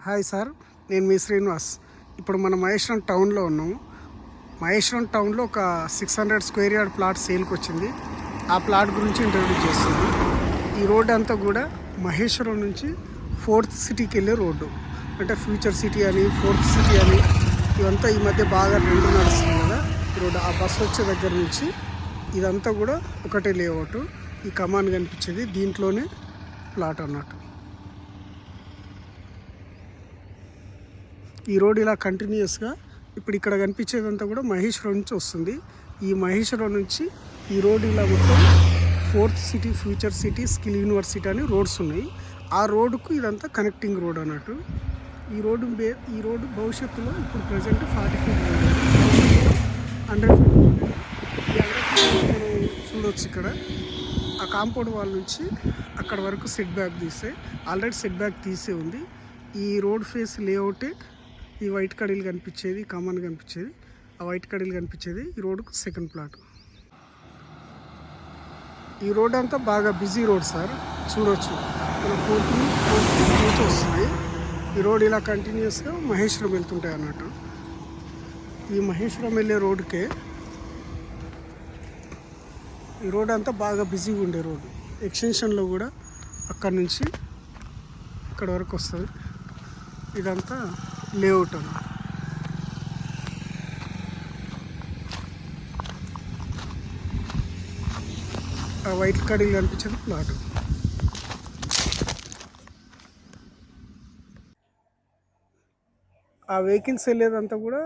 Hi sir, నేను మీ శ్రీనివాస్. ఇప్పుడు మనం మహేశ్వరం టౌన్లో ఉన్నాము. మహేశ్వరం టౌన్లో ఒక 600 స్క్వేర్ యార్డ్ ప్లాట్ సేల్కి వచ్చింది. ఆ ప్లాట్ గురించి ఇంట్రడ్యూస్ చేస్తుంది. ఈ రోడ్ అంతా కూడా మహేశ్వరం నుంచి ఫోర్త్ సిటీకి వెళ్ళే రోడ్డు. అంటే ఫ్యూచర్ సిటీ అని, ఫోర్త్ సిటీ అని ఇవంతా ఈ మధ్య బాగా ట్రెండ్ నడుస్తుంది కదా ఈ రోడ్డు. ఆ బస్సు వచ్చే దగ్గర నుంచి ఇదంతా కూడా ఒకటే లేఅవుట్. ఈ కమాన్ కనిపించేది దీంట్లోనే ప్లాట్ అన్నట్టు. ఈ రోడ్ ఇలా కంటిన్యూస్గా ఇప్పుడు ఇక్కడ కనిపించేదంతా కూడా మహేశ్వరం నుంచి వస్తుంది. ఈ మహేశ్వరం నుంచి ఈ రోడ్ ఇలా మొత్తం fourth city, future city, skill university అని రోడ్స్ ఉన్నాయి. ఆ రోడ్డుకు ఇదంతా కనెక్టింగ్ రోడ్ అన్నట్టు. ఈ రోడ్డు భవిష్యత్తులో ఇప్పుడు present 40 feet road, 100 feet road. మనం చూడవచ్చు ఇక్కడ ఆ కాంపౌండ్ వాల్ నుంచి అక్కడ వరకు సెట్ బ్యాక్ తీస్తే ఆల్రెడీ సెట్ బ్యాక్ తీసే ఉంది. ఈ రోడ్ ఫేస్ లేఅవుటే ఈ వైట్ కడీలు కనిపించేది, కామన్ కనిపించేది, ఆ వైట్ కడీలు కనిపించేది ఈ రోడ్డుకు సెకండ్ ప్లాట్. ఈ రోడ్ అంతా బాగా బిజీ రోడ్ సార్, చూడవచ్చు. మన కోర్టు నుంచి వస్తుంది. ఈ రోడ్ ఇలా కంటిన్యూస్గా మహేశ్వరం వెళ్తుంటాయి అన్నట్టు. ఈ మహేశ్వరం వెళ్ళే రోడ్డుకే ఈ రోడ్ అంతా బాగా బిజీగా ఉండే రోడ్డు. ఎక్స్టెన్షన్లో కూడా అక్కడి నుంచి ఇక్కడ వరకు వస్తుంది. ఇదంతా లేఅవుట్ అన్న. ఆ వైట్ కడీలు కనిపించేది ప్లాట్. ఆ వెహికల్స్ వెళ్ళేదంతా కూడా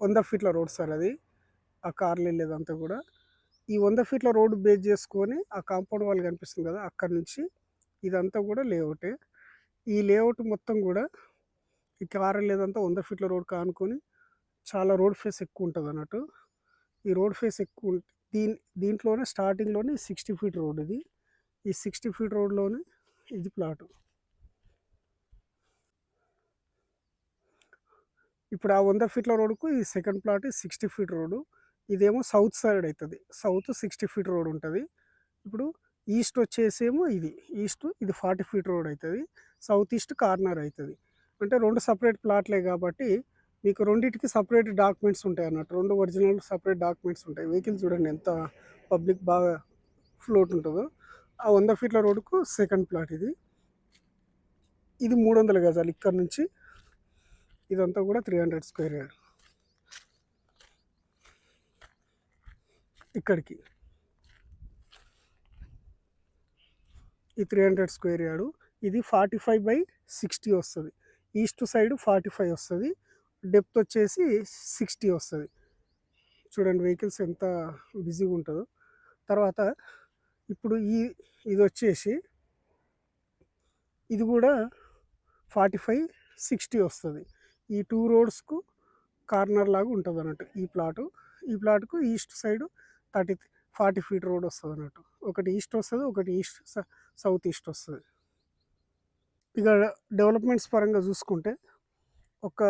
100 ఫీట్ల రోడ్ సార్ అది. ఆ కార్లు వెళ్ళేదంతా కూడా ఈ 100 ఫీట్ల రోడ్డు బేస్ చేసుకొని ఆ కాంపౌండ్ వాళ్ళు కనిపిస్తుంది కదా, అక్కడి నుంచి ఇదంతా కూడా లేఅవుటే. ఈ లేఅవుట్ మొత్తం కూడా ఈ కార్ వెళ్ళేదంతా 100 ఫీట్ల రోడ్ కానుకొని చాలా రోడ్ ఫేస్ ఎక్కువ ఉంటుంది అన్నట్టు. ఈ రోడ్ ఫేస్ ఎక్కువ దీంట్లోనే స్టార్టింగ్లోనే 60 ఫీట్ రోడ్ ఇది. ఈ 60 ఫీట్ రోడ్లోనే ఇది ప్లాటు. ఇప్పుడు ఆ 100 ఫీట్ల రోడ్కు ఈ సెకండ్ ప్లాట్ 60 ఫీట్ రోడ్డు. ఇదేమో సౌత్ సైడ్ అవుతుంది. సౌత్ 60 ఫీట్ రోడ్ ఉంటుంది. ఇప్పుడు ఈస్ట్ వచ్చేసేమో ఈస్ట్ ఇది 40 ఫీట్ రోడ్ అవుతుంది. సౌత్ ఈస్ట్ కార్నర్ అవుతుంది. అంటే 2 సపరేట్ ప్లాట్లే కాబట్టి మీకు రెండింటికి సపరేట్ డాక్యుమెంట్స్ ఉంటాయి అన్నట్టు. 2 ఒరిజినల్ సపరేట్ డాక్యుమెంట్స్ ఉంటాయి. వెహికల్ చూడండి ఎంత పబ్లిక్ బాగా ఫ్లోట్ ఉంటుందో. ఆ 100 ఫీట్ల రోడ్డుకు సెకండ్ ప్లాట్ ఇది. ఇది 300 గజాలు. ఇక్కడ నుంచి ఇదంతా కూడా 300 స్క్వేర్ యార్డ్. ఇక్కడికి ఈ 300 స్క్వేర్ యార్డు. ఇది 45/60 వస్తుంది. ఈస్ట్ సైడ్ 45 వస్తుంది. డెప్త్ వచ్చేసి 60 వస్తుంది. చూడండి వెహికల్స్ ఎంత బిజీగా ఉంటుందో. తర్వాత ఇప్పుడు ఇది వచ్చేసి ఇది కూడా 45/60 వస్తుంది. ఈ 2 రోడ్స్కు కార్నర్ లాగా ఉంటుంది అన్నట్టు ఈ ప్లాట్కు ఈస్ట్ సైడ్ 40 ఫీట్ రోడ్ వస్తుంది అన్నట్టు. ఒకటి ఈస్ట్ వస్తుంది, ఒకటి సౌత్ ఈస్ట్ వస్తుంది. ఇక డెవలప్మెంట్స్ పరంగా చూసుకుంటే ఒక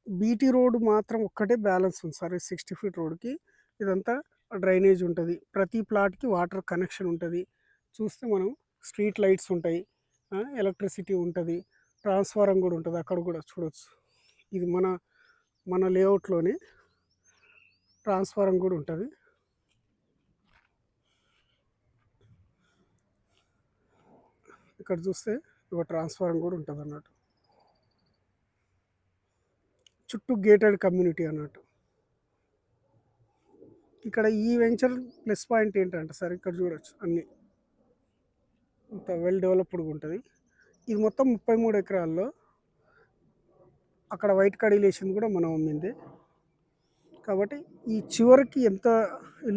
బీటీ రోడ్ మాత్రం ఒక్కటే బ్యాలెన్స్ ఉంది సార్. 60 ఫీట్ రోడ్కి ఇదంతా డ్రైనేజ్ ఉంటుంది. ప్రతి ప్లాట్కి వాటర్ కనెక్షన్ ఉంటుంది. చూస్తే మనం స్ట్రీట్ లైట్స్ ఉంటాయి, ఎలక్ట్రిసిటీ ఉంటుంది, ట్రాన్స్ఫారం కూడా ఉంటుంది. అక్కడ కూడా చూడవచ్చు. ఇది మన లేఅవుట్లోనే ట్రాన్స్ఫారం కూడా ఉంటుంది. ఇక్కడ చూస్తే ఒక ట్రాన్స్ఫారం కూడా ఉంటుంది అన్నట్టు. చుట్టూ గేటెడ్ కమ్యూనిటీ అన్నట్టు. ఇక్కడ ఈ వెంచర్ ప్లస్ పాయింట్ ఏంటంటే సార్, ఇక్కడ చూడవచ్చు అన్నీ అంత వెల్ డెవలప్డ్గా ఉంటుంది. ఇది మొత్తం 33 ఎకరాల్లో. అక్కడ వైట్ కడీలు వేసింది కూడా మనం అమ్మింది. కాబట్టి ఈ చివరికి ఎంత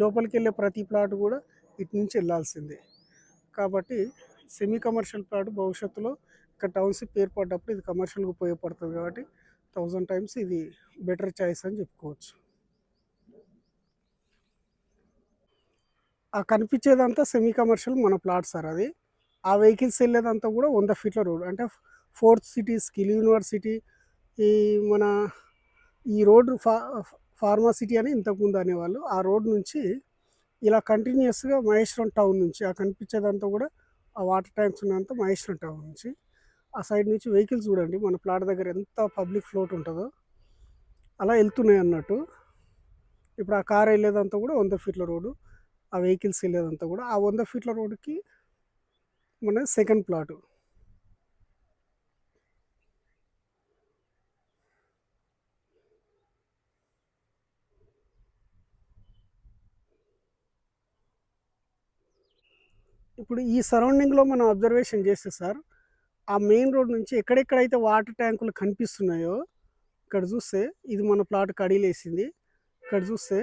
లోపలికి వెళ్ళే ప్రతి ప్లాట్ కూడా ఇటు నుంచి వెళ్ళాల్సిందే. కాబట్టి సెమీ కమర్షియల్ ప్లాట్ భవిష్యత్తులో ఇక్కడ టౌన్షిప్ ఏర్పడ్డప్పుడు ఇది కమర్షియల్గా ఉపయోగపడుతుంది. కాబట్టి 1000 టైమ్స్ ఇది బెటర్ చాయిస్ అని చెప్పుకోవచ్చు. ఆ కనిపించేదంతా సెమీ కమర్షియల్ మన ప్లాట్ సార్ అది. ఆ వెహికల్స్ వెళ్ళేదంతా కూడా 100 ఫీట్ల రోడ్. అంటే ఫోర్త్ సిటీ, స్కిల్ యూనివర్సిటీ, ఈ మన ఈ రోడ్డు ఫార్మా సిటీ అని ఇంతకుముందు అనేవాళ్ళు. ఆ రోడ్ నుంచి ఇలా కంటిన్యూస్గా మహేశ్వరం టౌన్ నుంచి ఆ కనిపించేదంతా కూడా ఆ వాటర్ ట్యాంక్స్ ఉన్నంత మహేశ్వరం టౌన్ నుంచి ఆ సైడ్ నుంచి వెహికల్స్ చూడండి మన ప్లాట్ దగ్గర ఎంత పబ్లిక్ ఫ్లోట్ ఉంటుందో అలా వెళ్తున్నాయి అన్నట్టు. ఇప్పుడు ఆ కార్ వెళ్ళేదంతా కూడా 100 ఫీట్ల రోడ్డు, ఆ వెహికల్స్ వెళ్ళేదంతా కూడా ఆ 100 ఫీట్ల రోడ్డుకి మన సెకండ్ ప్లాటు. ఇప్పుడు ఈ సరౌండింగ్లో మనం అబ్జర్వేషన్ చేస్తే సార్, ఆ మెయిన్ రోడ్ నుంచి ఎక్కడెక్కడైతే వాటర్ ట్యాంకులు కనిపిస్తున్నాయో ఇక్కడ చూస్తే ఇది మన ప్లాట్ కడీలేసింది. ఇక్కడ చూస్తే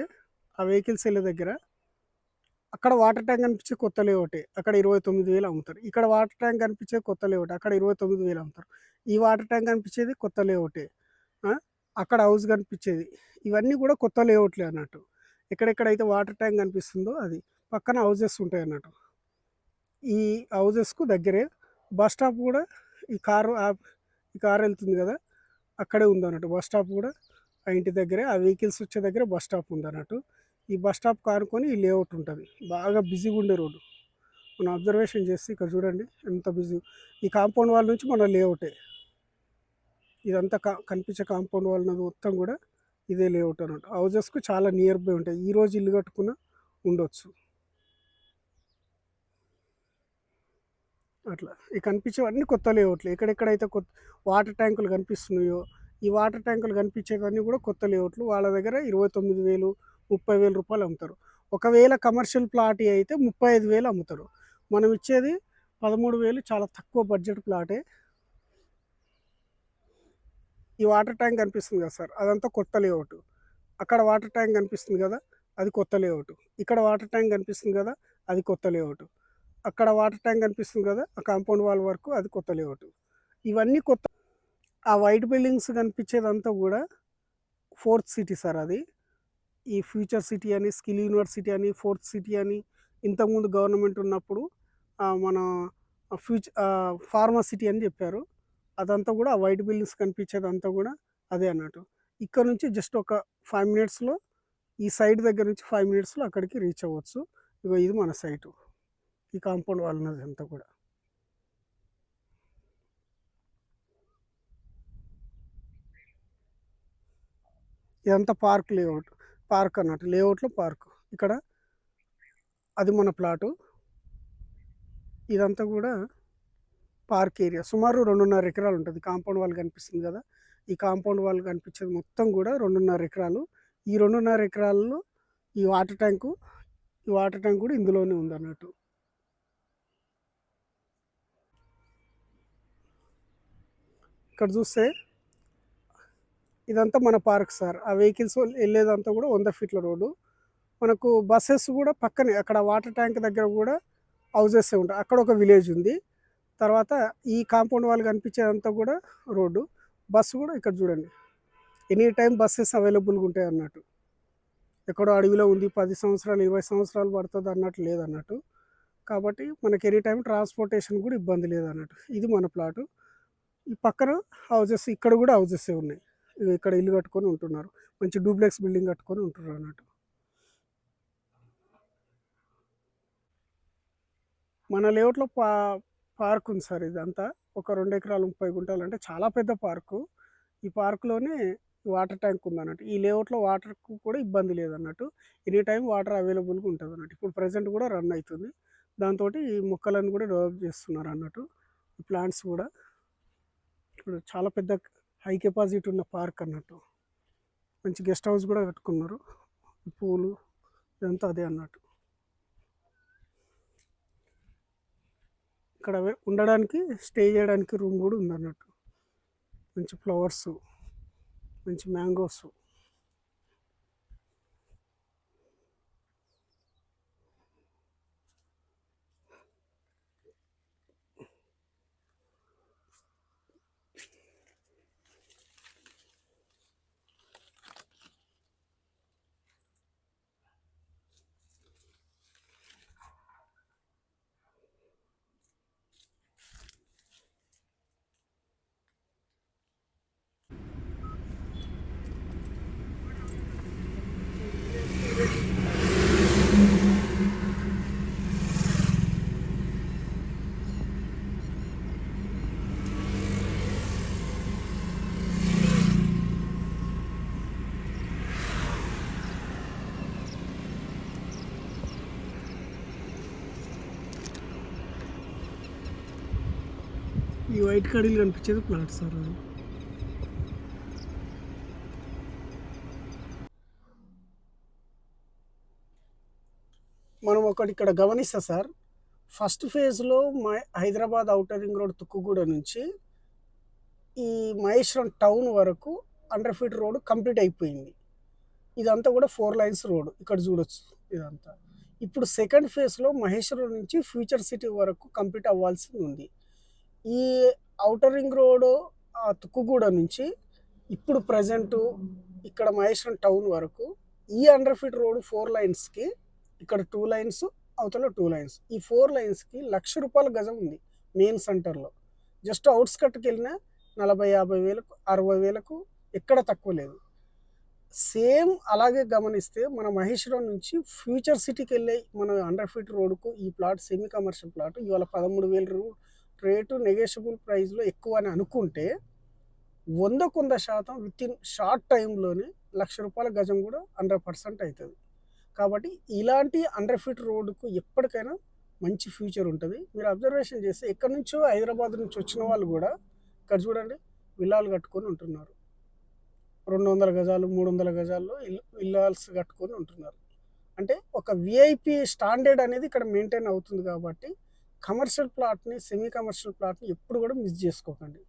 ఆ వెహికల్స్ వెళ్ళే దగ్గర అక్కడ వాటర్ ట్యాంక్ కనిపించే కొత్త లేఅవుటే, అక్కడ 29,000 అమ్ముతారు. ఇక్కడ వాటర్ ట్యాంక్ కనిపించే కొత్త లేఅవుట్, అక్కడ 29,000 అమ్ముతారు. ఈ వాటర్ ట్యాంక్ కనిపించేది కొత్త లేఅవుటే. అక్కడ హౌస్ కనిపించేది, ఇవన్నీ కూడా కొత్త లేఅవుట్లే అన్నట్టు. ఎక్కడెక్కడైతే వాటర్ ట్యాంక్ కనిపిస్తుందో అది పక్కన హౌజెస్ ఉంటాయి అన్నట్టు. ఈ హౌజెస్కు దగ్గరే బస్ స్టాప్ కూడా, ఈ కారు వెళ్తుంది కదా అక్కడే ఉందన్నట్టు. బస్ స్టాప్ కూడా ఆ ఇంటి దగ్గరే, ఆ వెహికల్స్ వచ్చే దగ్గర బస్ స్టాప్ ఉందన్నట్టు. ఈ బస్ స్టాప్ కానుకొని ఈ లేఅవుట్ ఉంటుంది. బాగా బిజీగా ఉండే రోడ్డు. మనం అబ్జర్వేషన్ చేస్తే ఇక్కడ చూడండి ఎంత బిజీ. ఈ కాంపౌండ్ వాల్ నుంచి మన లేఅవుటే ఇదంతా. కనిపించే కాంపౌండ్ వాల్ ఉన్నది మొత్తం కూడా ఇదే లేఅవుట్ అన్నట్టు. హౌజెస్కు చాలా నియర్ బై ఉంటాయి. ఈరోజు ఇల్లు కట్టుకున్న ఉండొచ్చు అట్లా. ఈ కనిపించేవన్నీ కొత్త లేఅవుట్లు. ఎక్కడెక్కడైతే కొత్త వాటర్ ట్యాంకులు కనిపిస్తున్నాయో ఈ వాటర్ ట్యాంకులు కనిపించేవన్నీ కూడా కొత్త లేఅవుట్లు. వాళ్ళ దగ్గర 29,000 30,000 రూపాయలు అమ్ముతారు. ఒకవేళ కమర్షియల్ ప్లాట్ అయితే 35,000 అమ్ముతారు. మనం ఇచ్చేది 13,000, చాలా తక్కువ బడ్జెట్ ప్లాటే. ఈ వాటర్ ట్యాంక్ కనిపిస్తుంది కదా సార్, అదంతా కొత్త లేఅవుట్. అక్కడ వాటర్ ట్యాంక్ కనిపిస్తుంది కదా అది కొత్త లేఅవుట్. ఇక్కడ వాటర్ ట్యాంక్ కనిపిస్తుంది కదా అది కొత్త లేఅవుట్. అక్కడ వాటర్ ట్యాంక్ కనిపిస్తుంది కదా ఆ కాంపౌండ్ వాల్ వరకు అది కొత్త లేఅవుట్. ఇవన్నీ కొత్త. ఆ వైట్ బిల్డింగ్స్ కనిపించేదంతా కూడా ఫోర్త్ సిటీ సార్ అది. ఈ ఫ్యూచర్ సిటీ అని, స్కిల్ యూనివర్సిటీ అని, ఫోర్త్ సిటీ అని ఇంతకుముందు గవర్నమెంట్ ఉన్నప్పుడు మన ఫార్మా సిటీ అని చెప్పారు. అదంతా కూడా ఆ వైట్ బిల్డింగ్స్ కనిపించేదంతా కూడా అదే అన్నట్టు. ఇక్కడ నుంచి జస్ట్ ఒక 5 మినిట్స్లో, ఈ సైడ్ దగ్గర నుంచి 5 మినిట్స్లో అక్కడికి రీచ్ అవ్వచ్చు. ఇగో ఇది మన సైటు. ఈ కాంపౌండ్ వాల్ ఉన్నది అంతా కూడా. ఇదంతా పార్క్ లేఅవుట్. పార్క్ అన్నట్టు, లేఅవుట్లో పార్క్. ఇక్కడ అది మన ప్లాటు. ఇదంతా కూడా పార్క్ ఏరియా. సుమారు 2.5 ఎకరాలు ఉంటుంది. కాంపౌండ్ వాల్ కనిపిస్తుంది కదా ఈ కాంపౌండ్ వాల్ కనిపించేది మొత్తం కూడా 2.5 ఎకరాలు. ఈ 2.5 ఎకరాల్లో ఈ వాటర్ ట్యాంకు కూడా ఇందులోనే ఉందన్నట్టు. ఇక్కడ చూస్తే ఇదంతా మన పార్క్ సార్. ఆ వెహికల్స్ వెళ్ళేదంతా కూడా 100 ఫీట్ల రోడ్డు. మనకు బస్సెస్ కూడా పక్కనే, అక్కడ వాటర్ ట్యాంక్ దగ్గర కూడా హౌజెస్ ఉంటాయి. అక్కడ ఒక విలేజ్ ఉంది. తర్వాత ఈ కాంపౌండ్ వాల్ కనిపించేదంతా కూడా రోడ్డు. బస్సు కూడా ఇక్కడ చూడండి ఎనీ టైం బస్సెస్ అవైలబుల్గా ఉంటాయి అన్నట్టు. ఎక్కడో అడవిలో ఉంది 10 సంవత్సరాలు 20 సంవత్సరాలు పడుతుంది అన్నట్టు లేదన్నట్టు. కాబట్టి మనకి ఎనీ టైం ట్రాన్స్పోర్టేషన్ కూడా ఇబ్బంది లేదన్నట్టు. ఇది మన ప్లాటు. ఈ పక్కన హౌజెస్, ఇక్కడ కూడా హౌజెసే ఉన్నాయి. ఇక్కడ ఇల్లు కట్టుకొని ఉంటున్నారు. మంచి డూప్లెక్స్ బిల్డింగ్ కట్టుకొని ఉంటున్నారు అన్నట్టు. మన లేఅవుట్లో పార్క్ ఉంది సార్. ఇదంతా ఒక 2 ఎకరాలు 30 గుంటలు, అంటే చాలా పెద్ద పార్కు. ఈ పార్కులోనే వాటర్ ట్యాంక్ ఉందన్నట్టు. ఈ లేఅవుట్లో వాటర్కు కూడా ఇబ్బంది లేదన్నట్టు. ఎనీ టైం వాటర్ అవైలబుల్గా ఉంటుంది అన్నట్టు. ఇప్పుడు ప్రజెంట్ కూడా రన్ అవుతుంది. దాంతో ఈ మొక్కలను కూడా డెవలప్ చేస్తున్నారు అన్నట్టు. ఈ ప్లాంట్స్ కూడా ఇప్పుడు చాలా పెద్ద హై కెపాసిటీ ఉన్న పార్క్ అన్నట్టు. మంచి గెస్ట్ హౌస్ కూడా కట్టుకున్నారు. పూలు ఇదంతా అదే అన్నట్టు. ఇక్కడ ఉండడానికి, స్టే చేయడానికి రూమ్ కూడా ఉందన్నట్టు. మంచి ఫ్లవర్స్, మంచి మ్యాంగోస్. ఈ వైట్ కడీలు కనిపించేది ప్లాట్ సార్ అది. మనం ఒకటి ఇక్కడ గమనిస్తా సార్, ఫస్ట్ ఫేజ్లో Hyderabad outer ring road Tukkuguda నుంచి ఈ మహేశ్వరం టౌన్ వరకు 100 ఫీట్ రోడ్ కంప్లీట్ అయిపోయింది. ఇదంతా కూడా 4 లైన్స్ రోడ్ ఇక్కడ చూడొచ్చు ఇదంతా. ఇప్పుడు సెకండ్ ఫేజ్లో మహేశ్వరం నుంచి ఫ్యూచర్ సిటీ వరకు కంప్లీట్ అవ్వాల్సి ఉంది. ఈ ఔటర్ రింగ్ రోడ్ తుక్కుగూడ నుంచి ఇప్పుడు ప్రజెంటు ఇక్కడ మహేశ్వరం టౌన్ వరకు ఈ 100 ఫీట్ రోడ్ 4 లైన్స్కి ఇక్కడ 2 లైన్స్, అవతల 2 లైన్స్, ఈ 4 లైన్స్కి ₹1,00,000 గజం ఉంది మెయిన్ సెంటర్లో. జస్ట్ అవుట్స్కట్కి వెళ్ళినా 40-50 వేలకు 60 వేలకు ఎక్కడ తక్కువ లేదు. సేమ్ అలాగే గమనిస్తే మన మహేశ్వరం నుంచి ఫ్యూచర్ సిటీకి వెళ్ళే మన 100 ఫీట్ రోడ్కు ఈ ప్లాట్ సెమీ కమర్షియల్ ప్లాట్ ఇవాళ 13,000 రేటు నెగోషియబుల్ ప్రైస్లో ఎక్కువ అని అనుకుంటే 100% విత్ ఇన్ షార్ట్ టైంలోనే ₹1,00,000 గజం కూడా 100% అవుతుంది. కాబట్టి ఇలాంటి 100 ఫీట్ రోడ్డుకు ఎప్పటికైనా మంచి ఫ్యూచర్ ఉంటుంది. మీరు అబ్జర్వేషన్ చేస్తే ఎక్కడి నుంచో హైదరాబాద్ నుంచి వచ్చిన వాళ్ళు కూడా ఇక్కడ చూడండి విల్లాలు కట్టుకొని ఉంటున్నారు. 200 గజాలు 300 గజాల్లో విల్లాల్స్ కట్టుకొని ఉంటున్నారు. అంటే ఒక విఐపి స్టాండర్డ్ అనేది ఇక్కడ మెయింటైన్ అవుతుంది. కాబట్టి కమర్షియల్ ప్లాట్ని, సెమీ కమర్షియల్ ప్లాట్ని ఎప్పుడు కూడా మిస్ చేసుకోకండి.